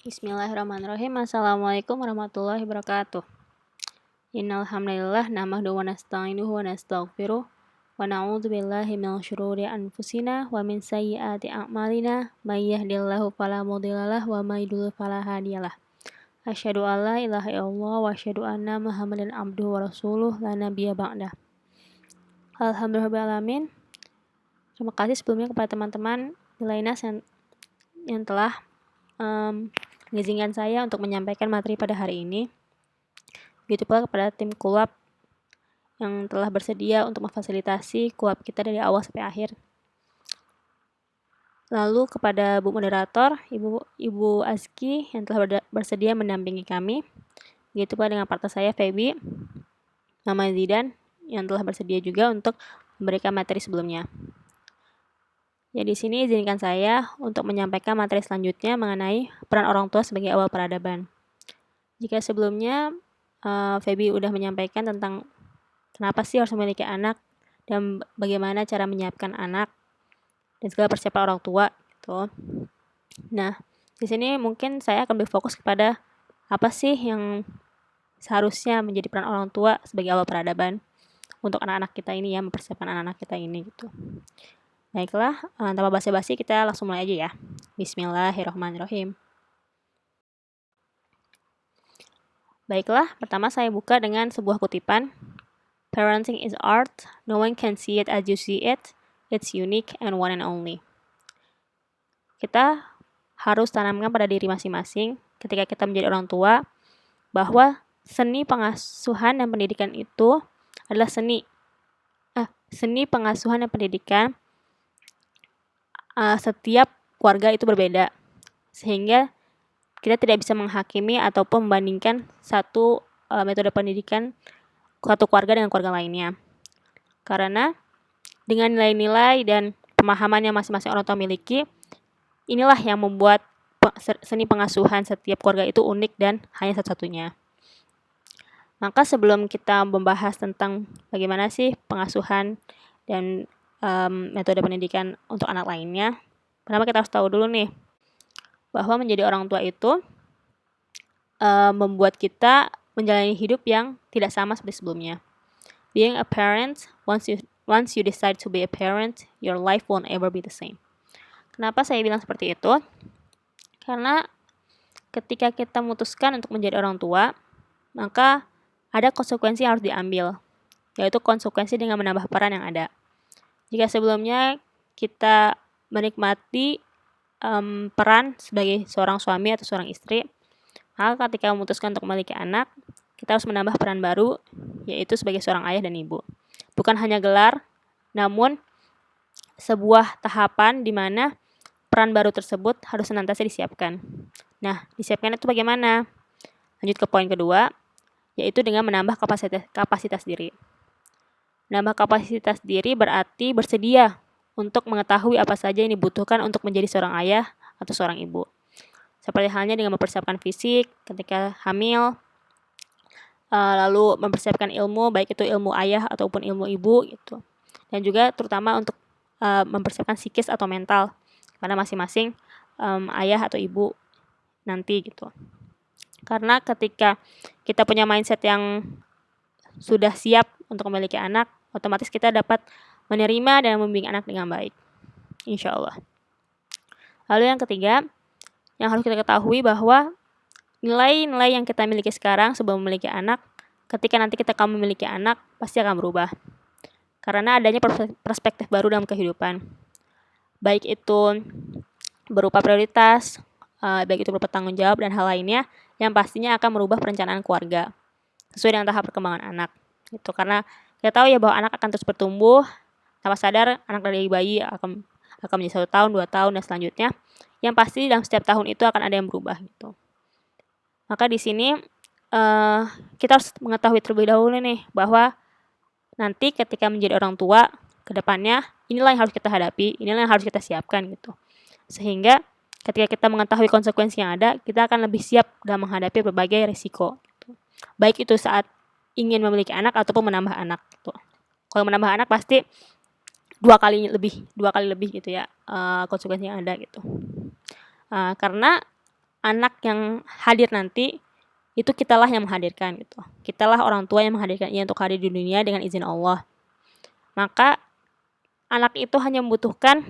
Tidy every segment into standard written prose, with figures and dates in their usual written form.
Bismillahirrahmanirrahim. Assalamualaikum warahmatullahi wabarakatuh. Innal hamdalillah nahmaduhu wa nasta'inuhu wa nastaghfiruh wa na'udzu billahi min syururi anfusina wa min sayyiati a'malina may yahdihillahu fala mudhillalah wa may yudhlil fala hadiyalah. Asyhadu an la ilaha illallah wa asyhadu anna Muhammadan abduhu wa rasuluh la nabiyya ba'dah. Alhamdulillahirabbil alamin. Terima kasih sebelumnya kepada teman-teman di Lainas yang telah mengizinkan saya untuk menyampaikan materi pada hari ini. Begitu pula kepada tim kulab yang telah bersedia untuk memfasilitasi kulab kita dari awal sampai akhir. Lalu kepada Bu Moderator, Ibu Azki yang telah bersedia mendampingi kami. Begitu pula dengan partner saya Feby, Mama Zidan yang telah bersedia juga untuk memberikan materi sebelumnya. Ya, di sini izinkan saya untuk menyampaikan materi selanjutnya mengenai peran orang tua sebagai awal peradaban. Jika sebelumnya Feby udah menyampaikan tentang kenapa sih harus memiliki anak dan bagaimana cara menyiapkan anak dan segala persiapan orang tua gitu. Nah, di sini mungkin saya akan berfokus kepada apa sih yang seharusnya menjadi peran orang tua sebagai awal peradaban untuk anak-anak kita ini ya, mempersiapkan anak-anak kita ini gitu. Baiklah, tanpa basa-basi kita langsung mulai aja ya. Bismillahirrahmanirrahim. Baiklah, pertama saya buka dengan sebuah kutipan. Parenting is art, no one can see it as you see it, it's unique and one and only. Kita harus tanamkan pada diri masing-masing ketika kita menjadi orang tua bahwa seni pengasuhan dan pendidikan itu adalah seni pengasuhan dan pendidikan setiap keluarga itu berbeda, sehingga kita tidak bisa menghakimi ataupun membandingkan satu metode pendidikan satu keluarga dengan keluarga lainnya. Karena dengan nilai-nilai dan pemahaman yang masing-masing orang tua miliki, inilah yang membuat seni pengasuhan setiap keluarga itu unik dan hanya satu-satunya. Maka sebelum kita membahas tentang bagaimana sih pengasuhan dan metode pendidikan untuk anak lainnya, pertama kita harus tahu dulu nih bahwa menjadi orang tua itu membuat kita menjalani hidup yang tidak sama seperti sebelumnya. Being a parent, once you decide to be a parent, your life won't ever be the same. Kenapa saya bilang seperti itu? Karena ketika kita memutuskan untuk menjadi orang tua, maka ada konsekuensi yang harus diambil, yaitu konsekuensi dengan menambah peran yang ada. Jika sebelumnya kita menikmati peran sebagai seorang suami atau seorang istri, maka ketika memutuskan untuk memiliki anak, kita harus menambah peran baru, yaitu sebagai seorang ayah dan ibu. Bukan hanya gelar, namun sebuah tahapan di mana peran baru tersebut harus senantiasa disiapkan. Nah, disiapkan itu bagaimana? Lanjut ke poin kedua, yaitu dengan menambah kapasitas diri. Menambah kapasitas diri berarti bersedia untuk mengetahui apa saja yang dibutuhkan untuk menjadi seorang ayah atau seorang ibu. Seperti halnya dengan mempersiapkan fisik ketika hamil, lalu mempersiapkan ilmu, baik itu ilmu ayah ataupun ilmu ibu gitu. Dan juga terutama untuk mempersiapkan psikis atau mental pada masing-masing ayah atau ibu nanti gitu. Karena ketika kita punya mindset yang sudah siap untuk memiliki anak, otomatis kita dapat menerima dan membimbing anak dengan baik, insya Allah. Lalu yang ketiga, yang harus kita ketahui bahwa nilai-nilai yang kita miliki sekarang sebelum memiliki anak, ketika nanti kita akan memiliki anak, pasti akan berubah. Karena adanya perspektif baru dalam kehidupan. Baik itu berupa prioritas, baik itu berupa tanggung jawab dan hal lainnya yang pastinya akan merubah perencanaan keluarga sesuai dengan tahap perkembangan anak. Gitu. Karena kita tahu ya bahwa anak akan terus bertumbuh, tanpa sadar anak dari bayi akan menjadi 1 tahun, 2 tahun dan selanjutnya. Yang pasti dalam setiap tahun itu akan ada yang berubah gitu. Maka di sini kita harus mengetahui terlebih dahulu nih bahwa nanti ketika menjadi orang tua ke depannya inilah yang harus kita hadapi, inilah yang harus kita siapkan gitu. Sehingga ketika kita mengetahui konsekuensi yang ada, kita akan lebih siap dalam menghadapi berbagai risiko gitu. Baik itu saat ingin memiliki anak ataupun menambah anak gitu. Kalau menambah anak pasti dua kali lebih gitu ya konsekuensi yang ada gitu. Karena anak yang hadir nanti itu kitalah yang menghadirkan gitu. Kitalah orang tua yang menghadirkan ia untuk hadir di dunia dengan izin Allah. Maka anak itu hanya membutuhkan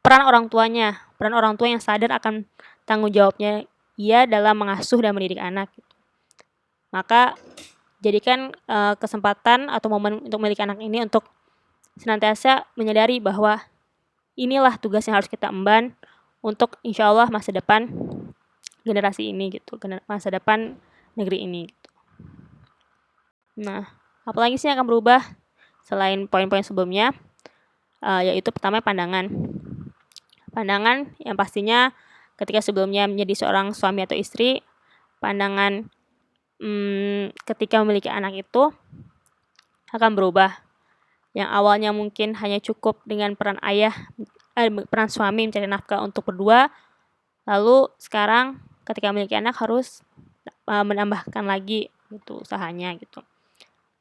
peran orang tuanya, peran orang tua yang sadar akan tanggung jawabnya ia dalam mengasuh dan mendidik anak gitu. Maka jadikan kesempatan atau momen untuk memiliki anak ini untuk senantiasa menyadari bahwa inilah tugas yang harus kita emban untuk insya Allah masa depan generasi ini gitu, masa depan negeri ini gitu. Nah, apalagi sih yang akan berubah selain poin-poin sebelumnya, yaitu pertama pandangan. Pandangan yang pastinya ketika sebelumnya menjadi seorang suami atau istri, pandangan ketika memiliki anak itu akan berubah. Yang awalnya mungkin hanya cukup dengan peran peran suami mencari nafkah untuk berdua, lalu sekarang ketika memiliki anak harus menambahkan lagi gitu usahanya gitu.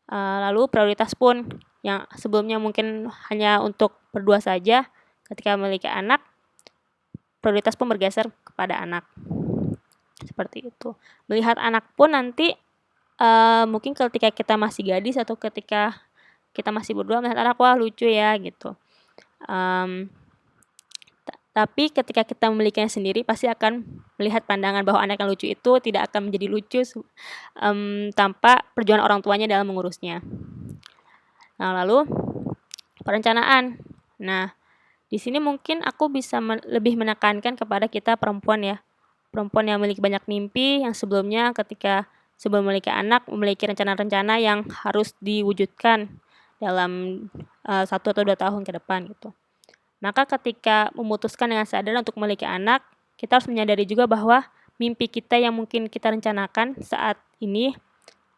Lalu prioritas pun yang sebelumnya mungkin hanya untuk berdua saja, ketika memiliki anak prioritas pun bergeser kepada anak. Seperti itu. Melihat anak pun nanti mungkin ketika kita masih gadis atau ketika kita masih berdua melihat anak, wah lucu ya gitu. Tapi ketika kita memilikinya sendiri pasti akan melihat pandangan bahwa anak yang lucu itu tidak akan menjadi lucu tanpa perjuangan orang tuanya dalam mengurusnya. Nah, lalu perencanaan. Nah, di sini mungkin aku bisa lebih menekankan kepada kita perempuan ya. Perempuan yang memiliki banyak mimpi, yang sebelumnya ketika sebelum memiliki anak memiliki rencana-rencana yang harus diwujudkan dalam 1 atau 2 tahun ke depan gitu. Maka ketika memutuskan dengan sadar untuk memiliki anak, kita harus menyadari juga bahwa mimpi kita yang mungkin kita rencanakan saat ini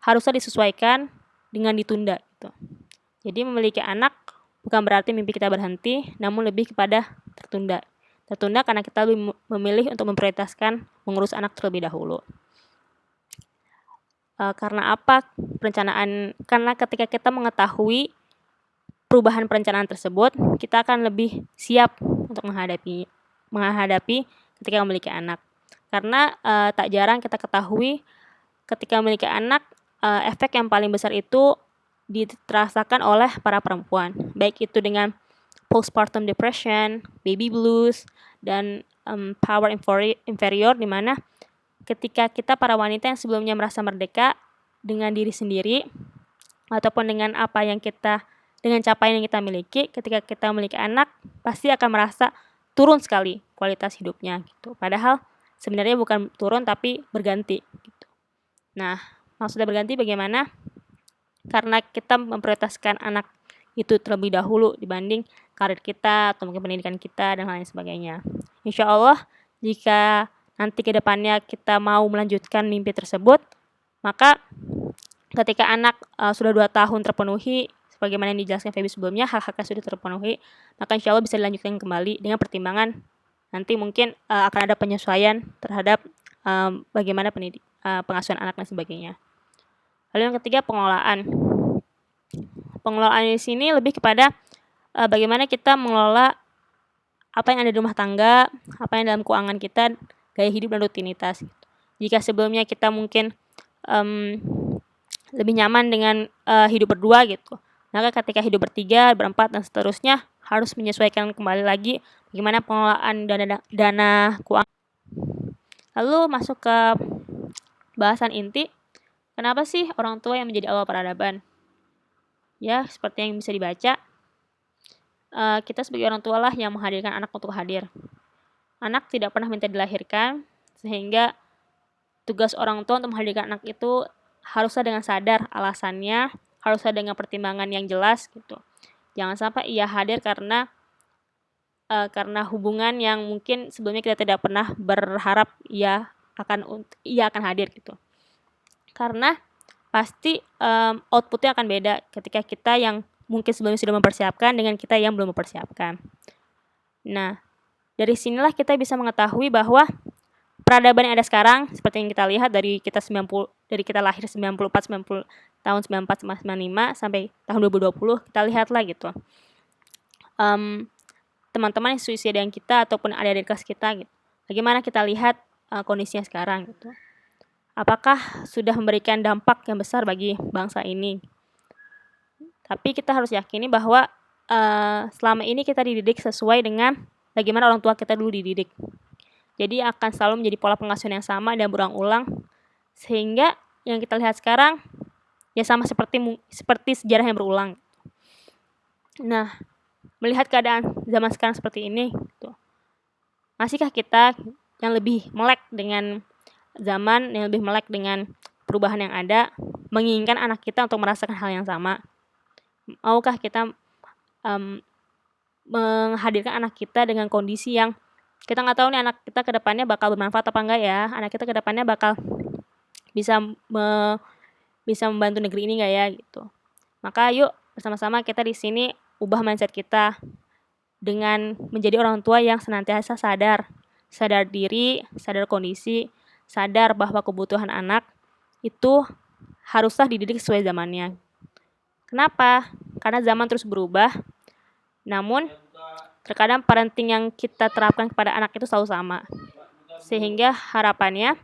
harusnya disesuaikan dengan ditunda gitu. Jadi memiliki anak bukan berarti mimpi kita berhenti, namun lebih kepada tertunda. Tertunda karena kita memilih untuk memprioritaskan mengurus anak terlebih dahulu. Karena apa perencanaan? Karena ketika kita mengetahui perubahan perencanaan tersebut, kita akan lebih siap untuk menghadapi ketika memiliki anak. Karena tak jarang kita ketahui ketika memiliki anak, efek yang paling besar itu dirasakan oleh para perempuan, baik itu dengan postpartum depression, baby blues, dan power inferior, di mana ketika kita para wanita yang sebelumnya merasa merdeka dengan diri sendiri ataupun dengan dengan capaian yang kita miliki, ketika kita memiliki anak pasti akan merasa turun sekali kualitas hidupnya gitu. Padahal sebenarnya bukan turun tapi berganti gitu. Nah, maksudnya berganti bagaimana? Karena kita memprioritaskan anak itu terlebih dahulu dibanding karir kita atau mungkin pendidikan kita dan lain sebagainya. Insya Allah jika nanti ke depannya kita mau melanjutkan mimpi tersebut, maka ketika anak sudah 2 tahun terpenuhi, sebagaimana yang dijelaskan Feby sebelumnya, hak-haknya sudah terpenuhi, maka insya Allah bisa dilanjutkan kembali dengan pertimbangan nanti mungkin akan ada penyesuaian terhadap bagaimana pengasuhan anak dan sebagainya. Lalu yang ketiga, pengelolaan. Pengelolaan di sini lebih kepada bagaimana kita mengelola apa yang ada di rumah tangga, apa yang dalam keuangan kita, gaya hidup dan rutinitas. Jika sebelumnya kita mungkin lebih nyaman dengan hidup berdua gitu, maka ketika hidup bertiga, berempat dan seterusnya harus menyesuaikan kembali lagi bagaimana pengelolaan dana keuangan. Lalu masuk ke bahasan inti, kenapa sih orang tua yang menjadi awal peradaban? Ya, seperti yang bisa dibaca, kita sebagai orang tua lah yang menghadirkan anak untuk hadir. Anak tidak pernah minta dilahirkan, sehingga tugas orang tua untuk menghadirkan anak itu harusnya dengan sadar alasannya, harusnya dengan pertimbangan yang jelas gitu. Jangan sampai ia hadir karena hubungan yang mungkin sebelumnya kita tidak pernah berharap ia akan hadir gitu. Karena pasti outputnya akan beda ketika kita yang mungkin sebelumnya sudah mempersiapkan dengan kita yang belum mempersiapkan. Nah, dari sinilah kita bisa mengetahui bahwa peradaban yang ada sekarang seperti yang kita lihat dari kita lahir 94 tahun 94 95 sampai tahun 2020, kita lihatlah gitu. Teman-teman yang seusia dengan kita ataupun adik-adik kelas kita gitu, bagaimana kita lihat kondisinya sekarang gitu. Apakah sudah memberikan dampak yang besar bagi bangsa ini? Tapi kita harus yakini bahwa selama ini kita dididik sesuai dengan bagaimana orang tua kita dulu dididik. Jadi akan selalu menjadi pola pengasuhan yang sama dan berulang-ulang, sehingga yang kita lihat sekarang ya sama seperti sejarah yang berulang. Nah, melihat keadaan zaman sekarang seperti ini, gitu, masihkah kita yang lebih melek dengan zaman, yang lebih melek dengan perubahan yang ada, menginginkan anak kita untuk merasakan hal yang sama? Maukah kita menghadirkan anak kita dengan kondisi yang kita nggak tahu nih anak kita ke depannya bakal bermanfaat apa enggak ya, anak kita ke depannya bakal bisa membantu negeri ini nggak ya gitu. Maka yuk bersama-sama kita di sini ubah mindset kita dengan menjadi orang tua yang senantiasa sadar diri, sadar kondisi, sadar bahwa kebutuhan anak itu haruslah dididik sesuai zamannya. Kenapa? Karena zaman terus berubah, namun terkadang parenting yang kita terapkan kepada anak itu selalu sama. Sehingga harapannya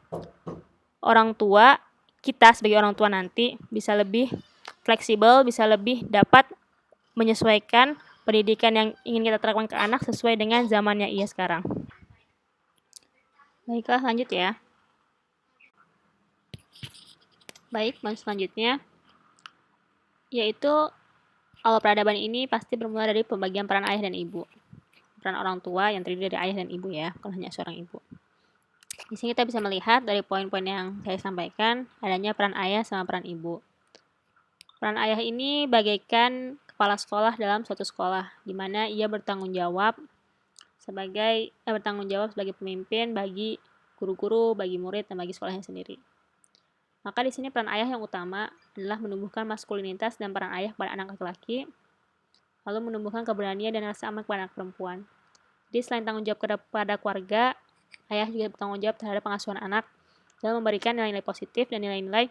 orang tua, kita sebagai orang tua nanti bisa lebih fleksibel, bisa lebih dapat menyesuaikan pendidikan yang ingin kita terapkan ke anak sesuai dengan zamannya ia sekarang. Baiklah, lanjut ya. Baik, selanjutnya yaitu awal peradaban ini pasti bermula dari pembagian peran ayah dan ibu. Peran orang tua yang terdiri dari ayah dan ibu ya, bukan hanya seorang ibu. Di sini kita bisa melihat dari poin-poin yang saya sampaikan, adanya peran ayah sama peran ibu. Peran ayah ini bagaikan kepala sekolah dalam suatu sekolah, di mana ia bertanggung jawab sebagai pemimpin bagi guru-guru, bagi murid, dan bagi sekolahnya sendiri. Maka di sini peran ayah yang utama adalah menumbuhkan maskulinitas dan peran ayah pada anak laki-laki, lalu menumbuhkan keberanian dan rasa aman kepada anak perempuan. Jadi selain tanggung jawab kepada keluarga, ayah juga bertanggung jawab terhadap pengasuhan anak dalam memberikan nilai-nilai positif dan nilai-nilai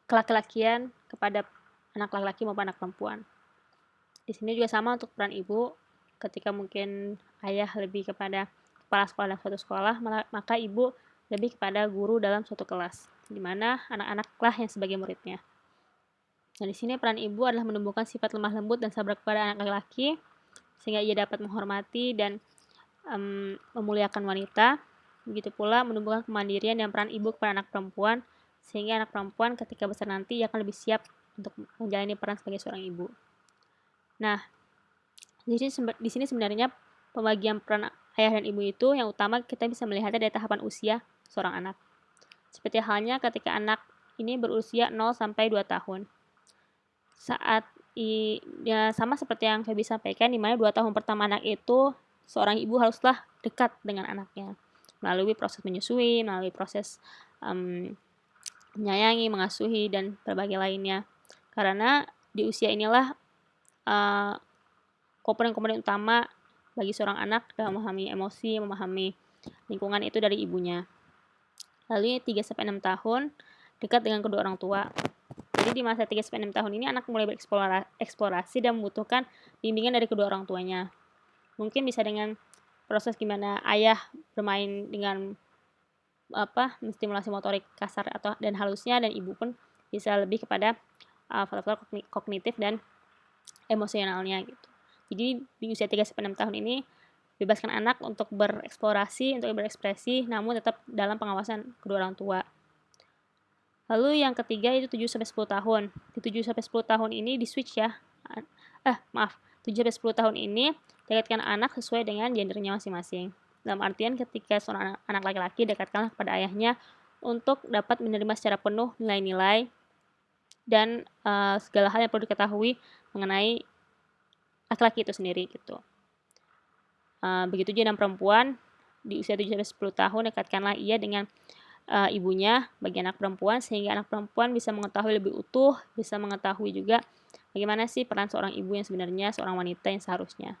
kelaki-lakian kepada anak laki-laki maupun anak perempuan. Di sini juga sama untuk peran ibu, ketika mungkin ayah lebih kepada kepala sekolah dalam suatu sekolah, maka ibu lebih kepada guru dalam suatu kelas, di mana anak-anaklah yang sebagai muridnya. Nah, di sini peran ibu adalah menumbuhkan sifat lemah lembut dan sabar kepada anak laki-laki, sehingga ia dapat menghormati dan memuliakan wanita. Begitu pula menumbuhkan kemandirian dan peran ibu kepada anak perempuan, sehingga anak perempuan ketika besar nanti akan lebih siap untuk menjalani peran sebagai seorang ibu. Nah, di sini sebenarnya pembagian peran ayah dan ibu itu yang utama kita bisa melihatnya dari tahapan usia seorang anak. Seperti halnya ketika anak ini berusia 0 sampai 2 tahun. Saat ya sama seperti yang saya bisa sampaikan, di mana 2 tahun pertama anak itu seorang ibu haruslah dekat dengan anaknya melalui proses menyusui, melalui proses menyayangi, mengasuhi, dan berbagai lainnya. Karena di usia inilah komponen-komponen utama bagi seorang anak dalam memahami emosi, memahami lingkungan itu dari ibunya. Lalu 3-6 tahun dekat dengan kedua orang tua. Jadi di masa 3-6 tahun ini anak mulai bereksplorasi dan membutuhkan bimbingan dari kedua orang tuanya. Mungkin bisa dengan proses gimana ayah bermain dengan menstimulasi motorik kasar dan halusnya, dan ibu pun bisa lebih kepada faktor kognitif dan emosionalnya gitu. Jadi di usia 3-6 tahun ini bebaskan anak untuk bereksplorasi, untuk berekspresi, namun tetap dalam pengawasan kedua orang tua. Lalu yang ketiga itu 7-10 tahun. Di 7-10 tahun ini di switch ya. 7-10 tahun ini dekatkan anak sesuai dengan gendernya masing-masing. Dalam artian ketika seorang anak laki-laki, dekatkanlah kepada ayahnya untuk dapat menerima secara penuh nilai-nilai dan segala hal yang perlu diketahui mengenai laki-laki itu sendiri gitu. Begitu juga dengan perempuan, di usia 7-10 tahun dekatkanlah ia dengan ibunya bagi anak perempuan, sehingga anak perempuan bisa mengetahui lebih utuh, bisa mengetahui juga bagaimana sih peran seorang ibu yang sebenarnya, seorang wanita yang seharusnya.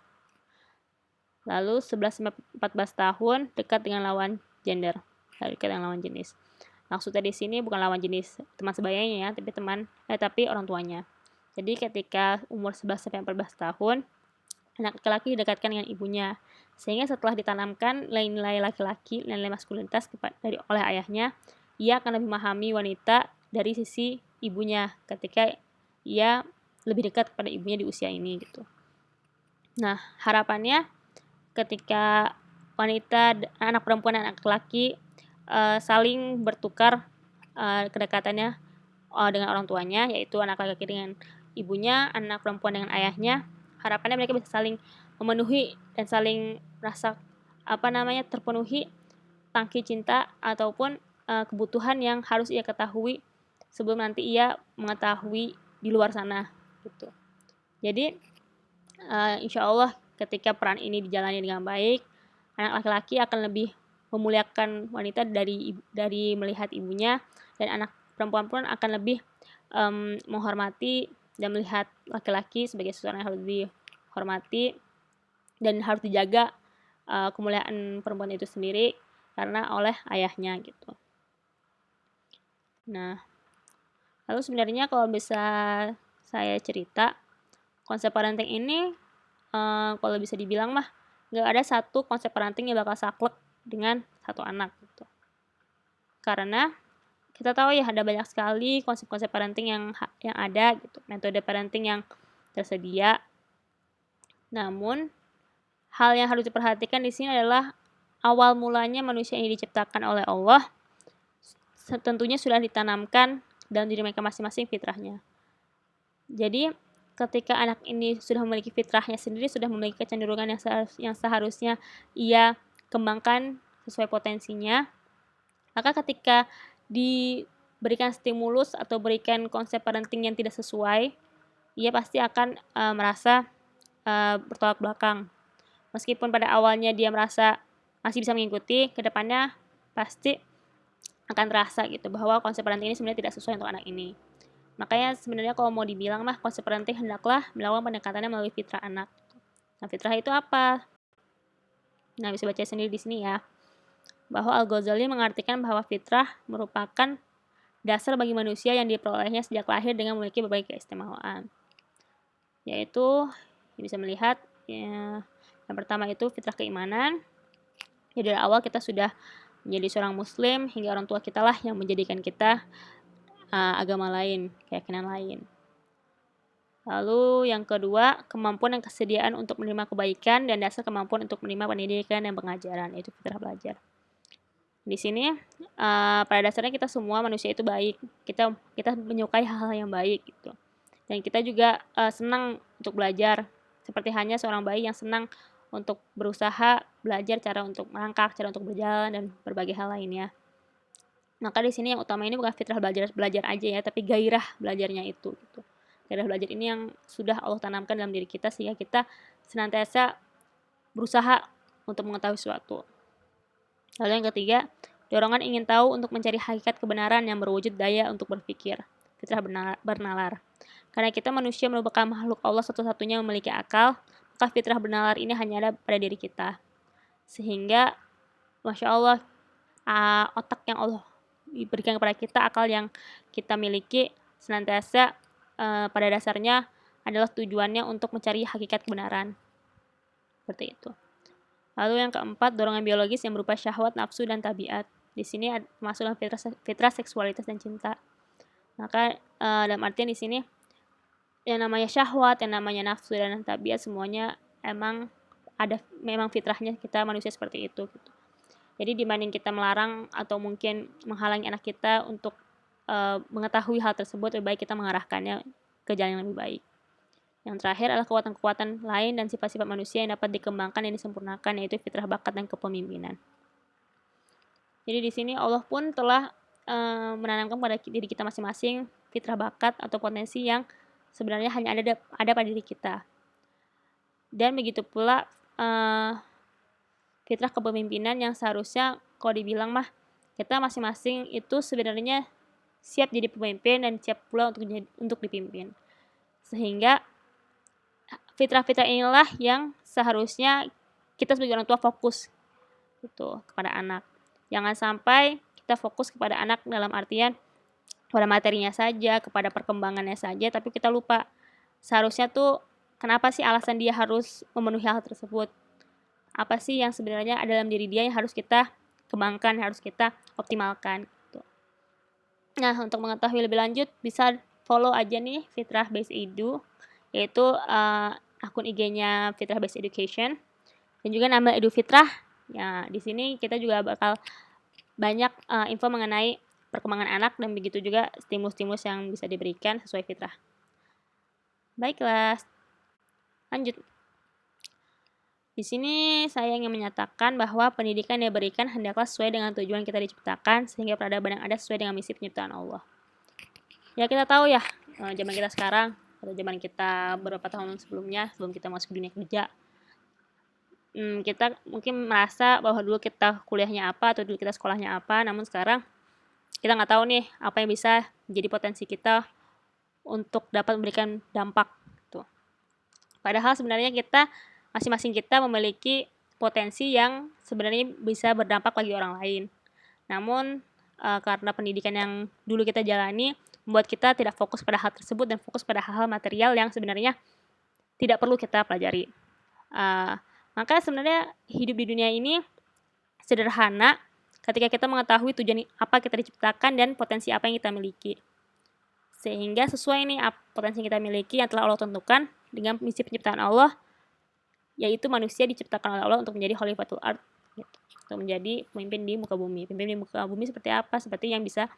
Lalu 11-14 tahun dekat dengan lawan gender, dekat dengan lawan jenis. Maksudnya di sini bukan lawan jenis teman sebayanya ya, tapi orang tuanya. Jadi ketika umur 11-14 tahun, anak laki-laki didekatkan dengan ibunya, Sehingga setelah ditanamkan nilai-nilai laki-laki, nilai maskulinitas oleh ayahnya, ia akan lebih memahami wanita dari sisi ibunya ketika ia lebih dekat kepada ibunya di usia ini gitu. Nah, harapannya ketika anak perempuan dan anak laki saling bertukar kedekatannya dengan orang tuanya, yaitu anak laki dengan ibunya, anak perempuan dengan ayahnya, harapannya mereka bisa saling memenuhi dan saling merasa terpenuhi tangki cinta ataupun kebutuhan yang harus ia ketahui sebelum nanti ia mengetahui di luar sana gitu. Jadi insya Allah ketika peran ini dijalani dengan baik, anak laki-laki akan lebih memuliakan wanita dari melihat ibunya, dan anak perempuan pun akan lebih menghormati dan melihat laki-laki sebagai seseorang yang harus dihormati dan harus dijaga kemuliaan perempuan itu sendiri karena oleh ayahnya gitu. Nah, lalu sebenarnya kalau bisa saya cerita, konsep parenting ini kalau bisa dibilang mah nggak ada satu konsep parenting yang bakal saklek dengan satu anak gitu. Karena kita tahu ya ada banyak sekali konsep-konsep parenting yang ada gitu, metode parenting yang tersedia. Namun hal yang harus diperhatikan di sini adalah awal mulanya manusia ini diciptakan oleh Allah tentunya sudah ditanamkan dalam diri mereka masing-masing fitrahnya. Jadi ketika anak ini sudah memiliki fitrahnya sendiri, sudah memiliki kecenderungan yang seharusnya ia kembangkan sesuai potensinya, maka ketika diberikan stimulus atau berikan konsep parenting yang tidak sesuai, ia pasti akan merasa bertolak belakang. Meskipun pada awalnya dia merasa masih bisa mengikuti, kedepannya pasti akan terasa gitu bahwa konsep parenting ini sebenarnya tidak sesuai untuk anak ini. Makanya sebenarnya kalau mau dibilang mah konsep parenting hendaklah melakukan pendekatannya melalui fitrah anak. Nah, fitrah itu apa? Nah, bisa baca sendiri di sini ya. Bahwa Al-Ghazali mengartikan bahwa fitrah merupakan dasar bagi manusia yang diperolehnya sejak lahir dengan memiliki berbagai keistimewaan. Yaitu bisa melihat ya, yang pertama itu fitrah keimanan. Jadi dari awal kita sudah menjadi seorang muslim hingga orang tua kita lah yang menjadikan kita agama lain, keyakinan lain. Lalu yang kedua, kemampuan dan kesediaan untuk menerima kebaikan dan dasar kemampuan untuk menerima pendidikan dan pengajaran, yaitu fitrah belajar. Di sini pada dasarnya kita semua manusia itu baik, kita menyukai hal-hal yang baik gitu, dan kita juga senang untuk belajar, seperti hanya seorang bayi yang senang untuk berusaha belajar cara untuk merangkak, cara untuk berjalan dan berbagai hal lainnya. Maka di sini yang utama ini bukan fitrah belajar aja ya, tapi gairah belajarnya itu gitu. Gairah belajar ini yang sudah Allah tanamkan dalam diri kita sehingga kita senantiasa berusaha untuk mengetahui sesuatu. Lalu yang ketiga, dorongan ingin tahu untuk mencari hakikat kebenaran yang berwujud daya untuk berpikir. Fitrah bernalar. Karena kita manusia merupakan makhluk Allah satu-satunya yang memiliki akal, maka fitrah bernalar ini hanya ada pada diri kita. Sehingga Masya Allah, otak yang Allah diberikan kepada kita, akal yang kita miliki senantiasa pada dasarnya adalah tujuannya untuk mencari hakikat kebenaran. Seperti itu. Lalu yang keempat, dorongan biologis yang berupa syahwat, nafsu, dan tabiat. Di sini masuk dalam fitrah seksualitas dan cinta. Maka dalam artian di sini yang namanya syahwat, yang namanya nafsu, dan tabiat semuanya memang fitrahnya kita manusia seperti itu gitu. Jadi dibanding kita melarang atau mungkin menghalangi anak kita untuk mengetahui hal tersebut, lebih baik kita mengarahkannya ke jalan yang lebih baik. Yang terakhir adalah kekuatan-kekuatan lain dan sifat-sifat manusia yang dapat dikembangkan dan disempurnakan, yaitu fitrah bakat dan kepemimpinan. Jadi di sini Allah pun telah menanamkan pada diri kita masing-masing fitrah bakat atau potensi yang sebenarnya hanya ada pada diri kita. Dan begitu pula fitrah kepemimpinan yang seharusnya kalau dibilang mah kita masing-masing itu sebenarnya siap jadi pemimpin dan siap pula untuk dipimpin. Sehingga fitrah-fitrah inilah yang seharusnya kita sebagai orang tua fokus gitu kepada anak. Jangan sampai kita fokus kepada anak dalam artian pada materinya saja, kepada perkembangannya saja, tapi kita lupa seharusnya tuh kenapa sih alasan dia harus memenuhi hal tersebut. apa sih yang sebenarnya ada dalam diri dia yang harus kita kembangkan, harus kita optimalkan gitu. Nah, untuk mengetahui lebih lanjut bisa follow aja nih Fitrah Based Edu, yaitu akun IG-nya Fitrah Based Education dan juga nama Edu Fitrah. Ya, di sini kita juga bakal banyak info mengenai perkembangan anak dan begitu juga stimulus-stimulus yang bisa diberikan sesuai fitrah. Baiklah, lanjut. Di sini saya ingin menyatakan bahwa pendidikan yang diberikan hendaklah sesuai dengan tujuan kita diciptakan sehingga peradaban yang ada sesuai dengan misi penciptaan Allah. Ya kita tahu ya, zaman kita sekarang atau zaman kita beberapa tahun sebelumnya, sebelum kita masuk dunia kerja, kita mungkin merasa bahwa dulu kita kuliahnya apa atau dulu kita sekolahnya apa, namun sekarang kita nggak tahu nih apa yang bisa menjadi potensi kita untuk dapat memberikan dampak gitu. Padahal sebenarnya masing-masing kita memiliki potensi yang sebenarnya bisa berdampak bagi orang lain. Namun karena pendidikan yang dulu kita jalani membuat kita tidak fokus pada hal tersebut dan fokus pada hal-hal material yang sebenarnya tidak perlu kita pelajari. Maka sebenarnya hidup di dunia ini sederhana ketika kita mengetahui tujuan apa kita diciptakan dan potensi apa yang kita miliki. Sehingga sesuai nih potensi yang kita miliki yang telah Allah tentukan dengan misi penciptaan Allah, yaitu manusia diciptakan oleh Allah untuk menjadi khalifatul ard, gitu. Untuk menjadi pemimpin di muka bumi. Pemimpin di muka bumi seperti apa? Seperti yang bisa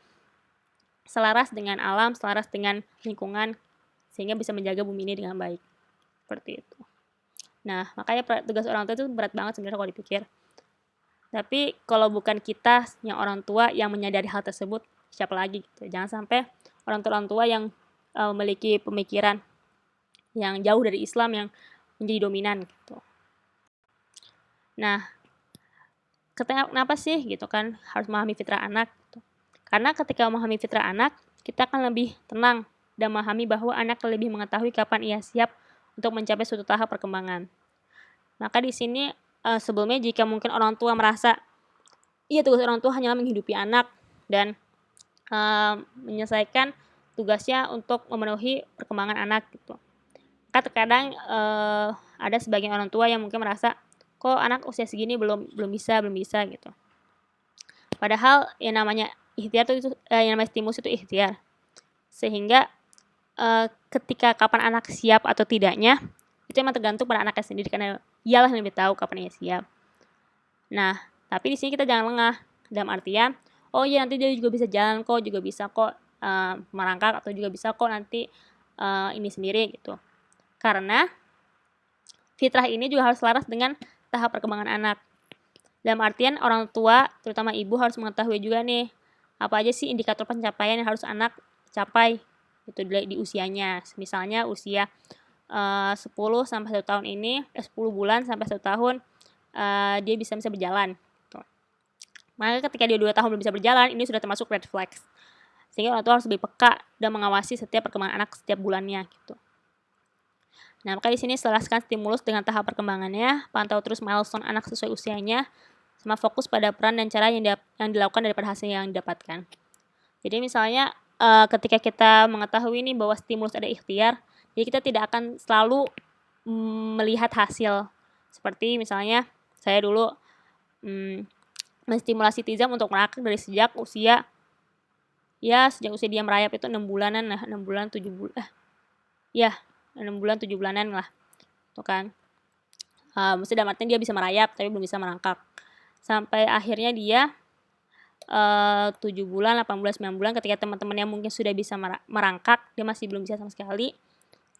selaras dengan alam, selaras dengan lingkungan, sehingga bisa menjaga bumi ini dengan baik. Seperti itu. Nah, makanya tugas orang tua itu berat banget sebenarnya kalau dipikir. Tapi kalau bukan kita yang orang tua yang menyadari hal tersebut, siapa lagi gitu. Jangan sampai orang tua yang memiliki pemikiran yang jauh dari Islam yang menjadi dominan gitu. Nah, kenapa sih gitu kan harus memahami fitrah anak gitu. Karena ketika memahami fitrah anak, kita akan lebih tenang dan memahami bahwa anak lebih mengetahui kapan ia siap untuk mencapai suatu tahap perkembangan. Maka di sini sebelumnya jika mungkin orang tua merasa tugas orang tua hanyalah menghidupi anak dan menyelesaikan tugasnya untuk memenuhi perkembangan anak gitu. Maka terkadang ada sebagian orang tua yang mungkin merasa kok anak usia segini belum bisa gitu. Padahal yang namanya ikhtiar itu yang namanya stimulus itu ikhtiar. Sehingga ketika kapan anak siap atau tidaknya itu memang tergantung pada anaknya sendiri karena ialah yang lebih tahu kapan ia siap. Nah, tapi di sini kita jangan lengah dalam artian nanti dia juga bisa jalan kok, juga bisa kok merangkak atau juga bisa kok nanti ini sendiri gitu. Karena fitrah ini juga harus selaras dengan tahap perkembangan anak. Dalam artian orang tua, terutama ibu harus mengetahui juga nih apa aja sih indikator pencapaian yang harus anak capai itu di usianya. Misalnya usia 10 sampai 1 tahun ini, 10 bulan sampai 1 tahun dia bisa berjalan. Gitu. Maka ketika dia 2 tahun belum bisa berjalan, ini sudah termasuk red flags. Sehingga orang tua harus lebih peka dan mengawasi setiap perkembangan anak setiap bulannya gitu. Nah, maka di sini selaraskan stimulus dengan tahap perkembangannya, pantau terus milestone anak sesuai usianya, sama fokus pada peran dan cara yang dilakukan daripada hasil yang didapatkan. Jadi misalnya ketika kita mengetahui ini bahwa stimulus ada ikhtiar, jadi kita tidak akan selalu melihat hasil. Seperti misalnya saya dulu menstimulasi Tizam untuk merangkak dari sejak usia dia merayap itu 6 bulanan lah, 6 bulan 7 bulan. 6 bulan 7 bulanan lah. Tuh kan. Maksudnya dalam artian dia bisa merayap tapi belum bisa merangkak. Sampai akhirnya dia 7 bulan, 8 bulan, 9 bulan ketika teman-teman yang mungkin sudah bisa merangkak, dia masih belum bisa sama sekali.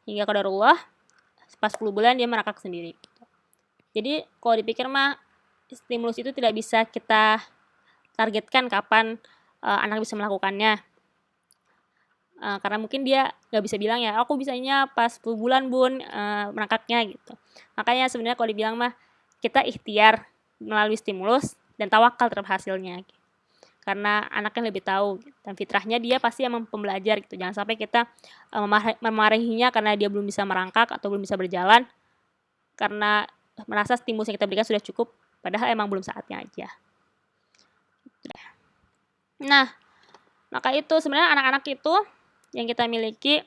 Hingga qadarullah pas 10 bulan dia merangkak sendiri. Jadi kalau dipikir mah stimulus itu tidak bisa kita targetkan kapan anak bisa melakukannya. Karena mungkin dia gak bisa bilang ya aku bisanya pas 10 bulan bun merangkaknya gitu. Makanya sebenarnya kalau dibilang mah kita ikhtiar melalui stimulus dan tawakal terhadap hasilnya gitu. Karena anaknya lebih tahu dan fitrahnya dia pasti yang pembelajar gitu. Jangan sampai kita memarahinya karena dia belum bisa merangkak atau belum bisa berjalan karena merasa stimulus yang kita berikan sudah cukup padahal emang belum saatnya aja. Nah, maka itu sebenarnya anak-anak itu yang kita miliki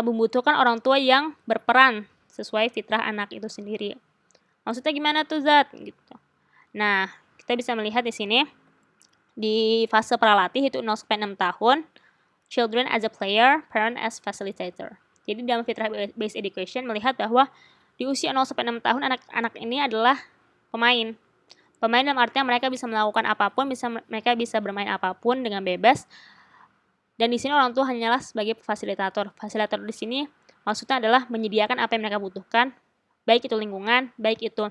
membutuhkan orang tua yang berperan sesuai fitrah anak itu sendiri. Maksudnya gimana tuh Zat? Gitu. Nah, kita bisa melihat di sini di fase pralatih itu 0-6 tahun, children as a player, parent as facilitator. Jadi dalam fitrah based education melihat bahwa di usia 0-6 tahun anak-anak ini adalah pemain. Pemain dalam artinya mereka bisa melakukan apapun, mereka bisa bermain apapun dengan bebas. Dan di sini orang tua hanyalah sebagai fasilitator. Fasilitator di sini maksudnya adalah menyediakan apa yang mereka butuhkan, baik itu lingkungan, baik itu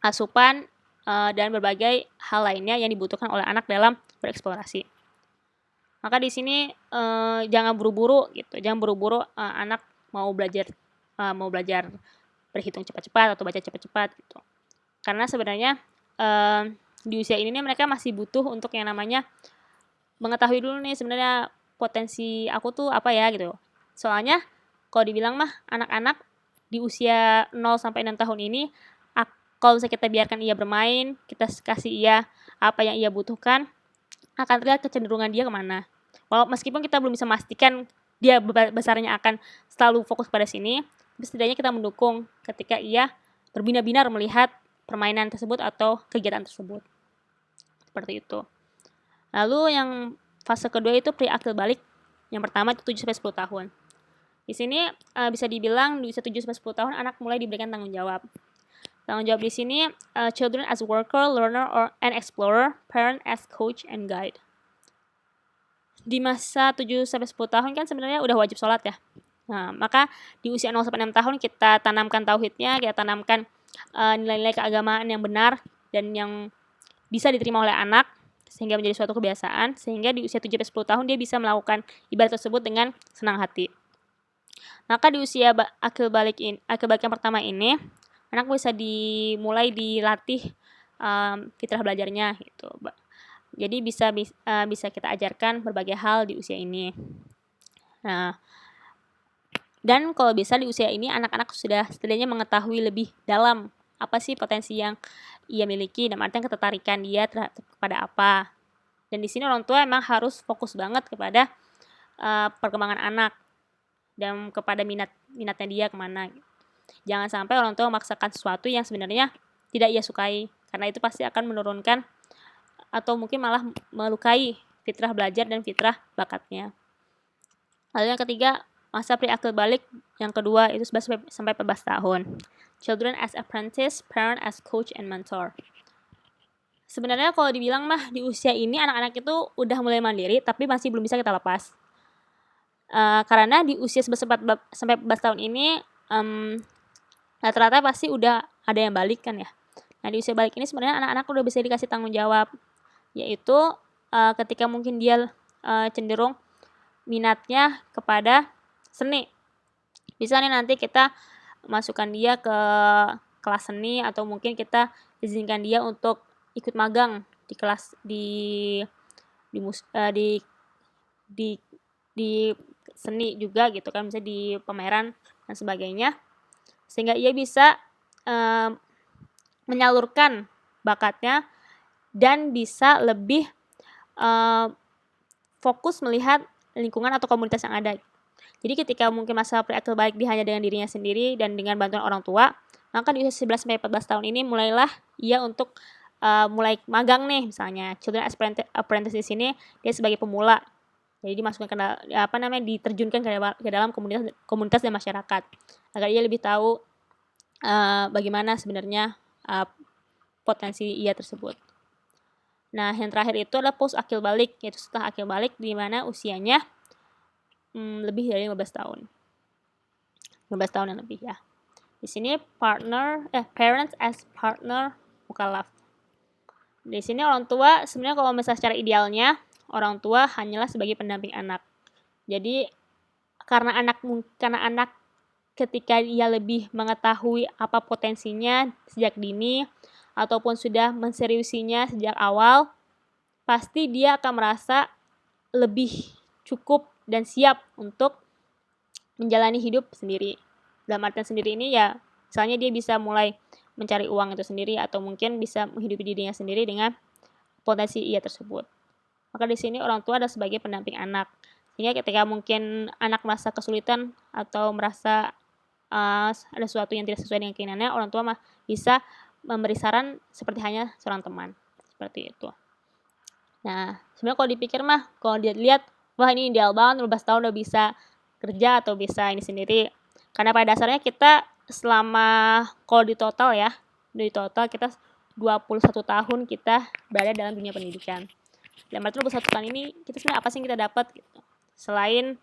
asupan, dan berbagai hal lainnya yang dibutuhkan oleh anak dalam bereksplorasi. Maka di sini jangan buru-buru gitu, anak mau belajar berhitung cepat-cepat atau baca cepat-cepat gitu. Karena sebenarnya di usia ini mereka masih butuh untuk yang namanya mengetahui dulu nih sebenarnya potensi aku tuh apa ya gitu. Soalnya kalau dibilang mah anak-anak di usia 0-6 tahun ini kalau misalnya kita biarkan ia bermain, kita kasih ia apa yang ia butuhkan, akan terlihat kecenderungan dia kemana. Meskipun kita belum bisa memastikan dia besarnya akan selalu fokus pada sini, tapi setidaknya kita mendukung ketika ia berbinar-binar melihat permainan tersebut atau kegiatan tersebut. Seperti itu. Lalu yang fase kedua itu pre-akil balik. Yang pertama itu 7-10 tahun. Di sini bisa dibilang di usia 7-10 tahun anak mulai diberikan tanggung jawab. Tanggung jawab di sini children as worker, learner, and explorer, parent as coach and guide. Di masa 7-10 tahun kan sebenarnya udah wajib sholat ya. Nah, maka di usia 0-6 tahun kita tanamkan tauhidnya, kita tanamkan nilai-nilai keagamaan yang benar dan yang bisa diterima oleh anak sehingga menjadi suatu kebiasaan, sehingga di usia 7-10 tahun dia bisa melakukan ibadah tersebut dengan senang hati. Maka di usia akil balik yang pertama ini, anak bisa dimulai dilatih fitrah belajarnya gitu. Jadi bisa kita ajarkan berbagai hal di usia ini. Nah, dan kalau bisa di usia ini anak-anak sudah setidaknya mengetahui lebih dalam apa sih potensi yang ia miliki dan artinya ketertarikan dia kepada apa. Dan di sini orang tua emang harus fokus banget kepada perkembangan anak dan kepada minatnya dia kemana. Jangan sampai orang tua memaksakan sesuatu yang sebenarnya tidak ia sukai, karena itu pasti akan menurunkan atau mungkin malah melukai fitrah belajar dan fitrah bakatnya. Lalu yang ketiga, masa pre-akil balik yang kedua itu 11-14 tahun. Children as apprentice, parent as coach and mentor. Sebenarnya kalau dibilang mah di usia ini anak-anak itu udah mulai mandiri tapi masih belum bisa kita lepas. Karena di usia 11-14 tahun ini rata-rata pasti udah ada yang balik kan ya. Nah di usia balik ini sebenarnya anak-anak udah bisa dikasih tanggung jawab, yaitu ketika mungkin dia cenderung minatnya kepada seni. Bisa nih nanti kita masukkan dia ke kelas seni atau mungkin kita izinkan dia untuk ikut magang di kelas di seni juga gitu kan, misalnya di pameran dan sebagainya, sehingga ia bisa menyalurkan bakatnya dan bisa lebih fokus melihat lingkungan atau komunitas yang ada. Jadi ketika mungkin masa pre-akil balik dia hanya dengan dirinya sendiri dan dengan bantuan orang tua, maka di usia 11-14 tahun ini mulailah ia untuk mulai magang nih, misalnya children as apprentice di sini dia sebagai pemula. Jadi dimasukkan diterjunkan ke dalam komunitas dan masyarakat agar ia lebih tahu bagaimana sebenarnya potensi ia tersebut. Nah, yang terakhir itu adalah post akil balik, yaitu setelah akil balik di mana usianya lebih dari 15 tahun. 15 tahun yang lebih ya. Di sini parents as partner mukallaf. Di sini orang tua sebenarnya kalau misalnya secara idealnya orang tua hanyalah sebagai pendamping anak. Jadi karena anak ketika dia lebih mengetahui apa potensinya sejak dini ataupun sudah menseriusinya sejak awal, pasti dia akan merasa lebih cukup dan siap untuk menjalani hidup sendiri. Dalam artian sendiri ini ya, misalnya dia bisa mulai mencari uang itu sendiri atau mungkin bisa menghidupi dirinya sendiri dengan potensi ia tersebut. Maka di sini orang tua adalah sebagai pendamping anak. Sehingga ketika mungkin anak merasa kesulitan atau merasa ada sesuatu yang tidak sesuai dengan keinginannya, orang tua bisa memberi saran seperti hanya seorang teman. Seperti itu. Nah, sebenarnya kalau dipikir mah, kalau dilihat, wah ini ideal banget, 15 tahun udah bisa kerja atau bisa ini sendiri. Karena pada dasarnya kita selama, kalau di total kita 21 tahun kita berada dalam dunia pendidikan. Dan berarti 21 tahun ini, kita sebenarnya apa sih yang kita dapat gitu. Selain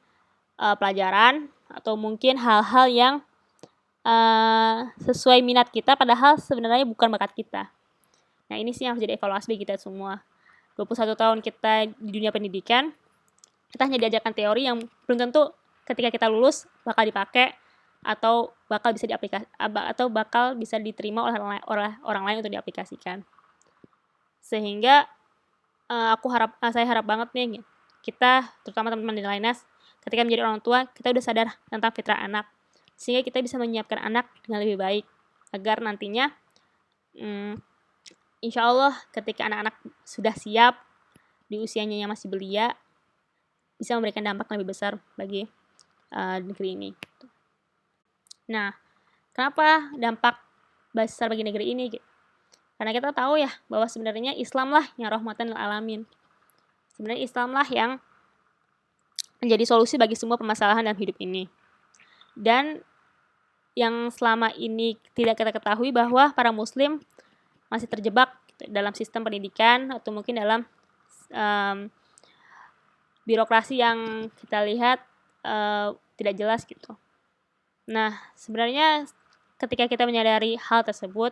pelajaran, atau mungkin hal-hal yang sesuai minat kita, padahal sebenarnya bukan bakat kita. Nah, ini sih yang harus jadi evaluasi bagi kita semua. 21 tahun kita di dunia pendidikan, kita hanya diajarkan teori yang belum tentu ketika kita lulus bakal dipakai atau bakal bisa diterima oleh orang lain untuk diaplikasikan. Sehingga saya harap banget nih, kita, terutama teman-teman di Lainas, ketika menjadi orang tua, kita udah sadar tentang fitrah anak, sehingga kita bisa menyiapkan anak dengan lebih baik, agar nantinya insya Allah ketika anak-anak sudah siap di usianya yang masih belia, bisa memberikan dampak lebih besar bagi negeri ini. Nah, kenapa dampak besar bagi negeri ini? Karena kita tahu ya bahwa sebenarnya Islam lah yang rahmatan lil alamin. Sebenarnya Islam lah yang menjadi solusi bagi semua permasalahan dalam hidup ini. Dan yang selama ini tidak kita ketahui bahwa para muslim masih terjebak dalam sistem pendidikan atau mungkin dalam birokrasi yang kita lihat tidak jelas gitu. Nah, sebenarnya ketika kita menyadari hal tersebut,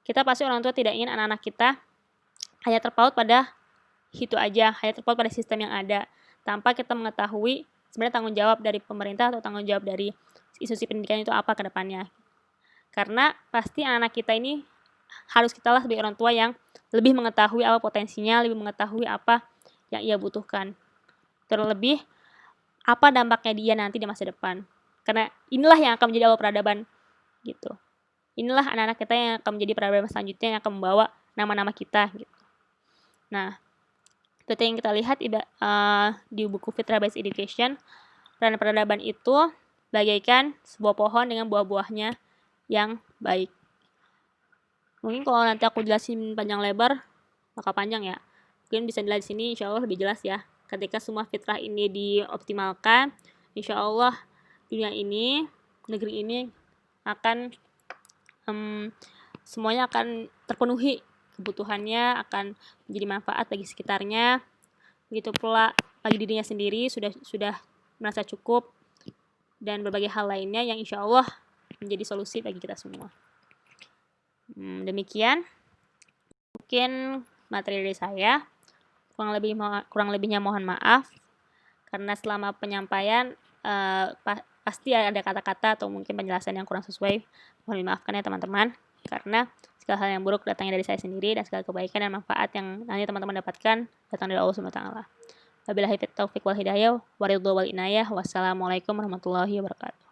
kita pasti orang tua tidak ingin anak-anak kita hanya terpaut pada itu aja, hanya terpaut pada sistem yang ada, tanpa kita mengetahui sebenarnya tanggung jawab dari pemerintah atau tanggung jawab dari institusi pendidikan itu apa ke depannya. Karena pasti anak-anak kita ini harus kita lah sebagai orang tua yang lebih mengetahui apa potensinya, lebih mengetahui apa yang ia butuhkan. Terlebih, apa dampaknya dia nanti di masa depan. Karena inilah yang akan menjadi awal peradaban gitu. Inilah anak-anak kita yang akan menjadi peradaban selanjutnya, yang akan membawa nama-nama kita gitu. Nah, itu yang kita lihat di buku Fitrah Based Education, peradaban itu bagaikan sebuah pohon dengan buah-buahnya yang baik. Mungkin kalau nanti aku jelasin panjang lebar, bakal panjang ya. Mungkin bisa dilihat di sini, insya Allah lebih jelas ya. Ketika semua fitrah ini dioptimalkan, insya Allah dunia ini, negeri ini akan semuanya akan terpenuhi kebutuhannya, akan menjadi manfaat bagi sekitarnya. Begitu pula bagi dirinya sendiri sudah merasa cukup, dan berbagai hal lainnya yang insya Allah menjadi solusi bagi kita semua. Demikian mungkin materi dari saya. Kurang lebihnya mohon maaf, karena selama penyampaian pasti ada kata-kata atau mungkin penjelasan yang kurang sesuai. Mohon dimaafkan ya teman-teman, karena segala hal yang buruk datangnya dari saya sendiri, dan segala kebaikan dan manfaat yang nanti teman-teman dapatkan datang dari Allah SWT. Wabillahi taufiq wal hidayah, waridho wal inayah. Wassalamualaikum warahmatullahi wabarakatuh.